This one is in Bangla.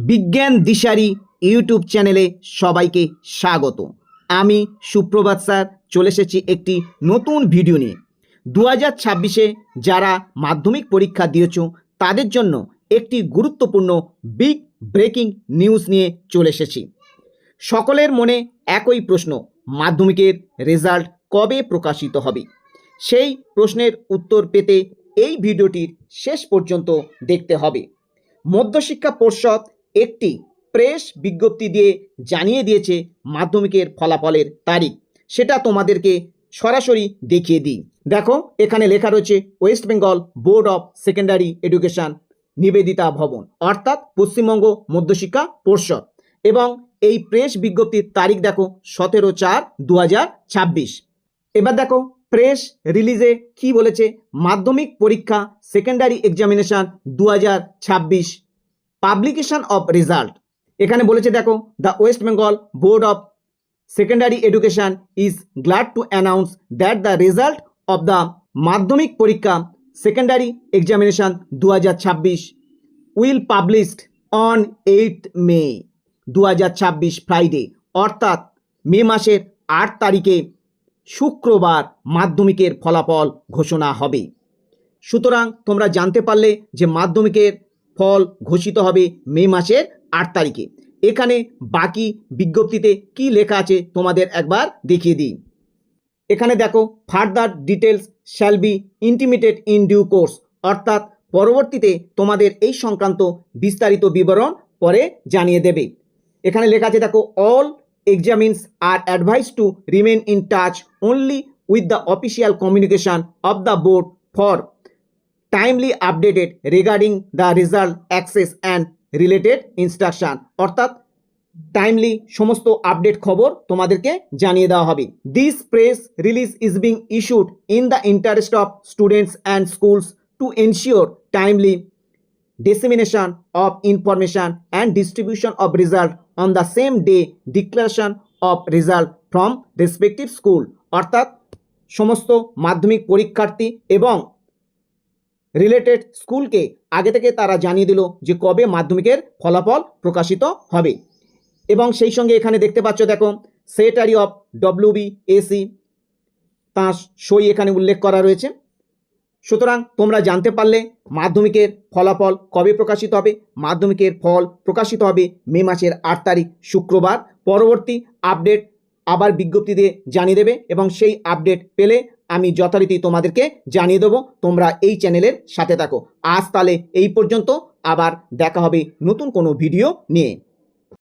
বিজ্ঞান দিশারি ইউটিউব চ্যানেলে সবাইকে স্বাগত। আমি সুপ্রভাত স্যার চলে এসেছি একটি নতুন ভিডিও নিয়ে। 2026-এ যারা মাধ্যমিক পরীক্ষা দিয়েছো তাদের জন্য একটি গুরুত্বপূর্ণ বিগ ব্রেকিং নিউজ নিয়ে চলে এসেছি। সকলের মনে একই প্রশ্ন, মাধ্যমিকের রেজাল্ট কবে প্রকাশিত হবে? সেই প্রশ্নের উত্তর পেতে এই ভিডিওটির শেষ পর্যন্ত দেখতে হবে। মধ্যশিক্ষা পর্ষদ একটি প্রেস বিজ্ঞপ্তি দিয়ে জানিয়ে দিয়েছে মাধ্যমিকের ফলাফলের তারিখ। সেটা তোমাদেরকে সরাসরি দেখিয়ে দিই। দেখো, এখানে লেখা রয়েছে West Bengal board of secondary education Nivedita ভবন, অর্থাৎ পশ্চিমবঙ্গ মধ্যশিক্ষা পর্ষদ। এবং এই প্রেস বিজ্ঞপ্তির তারিখ দেখো 17/4/2026। এবার দেখো প্রেস রিলিজে কি বলেছে। মাধ্যমিক পরীক্ষা secondary examination 2026 publication of result. এখানে বলেছে দেখো, the West Bengal board of secondary education is glad to announce that the result of the মাধ্যমিক পরীক্ষা secondary examination 2026 will published on 8 May 2026 Friday, অর্থাৎ মে মাসের 8 তারিখে শুক্রবার মাধ্যমিকের ফলাফল ঘোষণা হবে। সুতরাং তোমরা জানতে পারলে যে মাধ্যমিকের ফল ঘোষিত হবে মে মাসের 8 তারিখে। এখানে বাকি বিজ্ঞপ্তিতে কি লেখা আছে তোমাদের একবার দেখিয়ে দিই। এখানে দেখো, further details shall be intimated in due course, অর্থাৎ পরবর্তীতে তোমাদের এই সংক্রান্ত বিস্তারিত বিবরণ পরে জানিয়ে দেবে। এখানে লেখা আছে দেখো, all examines are advised to remain in touch only with the official communication of the board for timely updated regarding the result access and related instruction, অর্থাৎ টাইমলি সমস্ত আপডেট খবর তোমাদেরকে জানিয়ে দেওয়া হবে। This press release is being issued in the interest of students and schools to ensure timely dissemination of information and distribution of result on the same day declaration of result from respective school, অর্থাৎ সমস্ত মাধ্যমিক পরীক্ষার্থী এবং রিলেটেড স্কুলকে আগে থেকে তারা জানিয়ে দিল যে কবে মাধ্যমিকের ফলাফল প্রকাশিত হবে। এবং সেই সঙ্গে এখানে দেখতে পাচ্ছ দেখো, সেক্রেটারি অফ WBAC তাঁর সই এখানে উল্লেখ করা রয়েছে। সুতরাং তোমরা জানতে পারলে মাধ্যমিকের ফলাফল কবে প্রকাশিত হবে। মাধ্যমিকের ফল প্রকাশিত হবে মে মাসের 8 তারিখ শুক্রবার। পরবর্তী আপডেট আবার বিজ্ঞপ্তি দিয়ে জানিয়ে দেবে এবং সেই আপডেট পেলে আমি যথারীতি তোমাদেরকে জানিয়ে দেবো। তোমরা এই চ্যানেলের সাথে থাকো। আজ তাহলে এই পর্যন্ত, আবার দেখা হবে নতুন কোনো ভিডিও নিয়ে।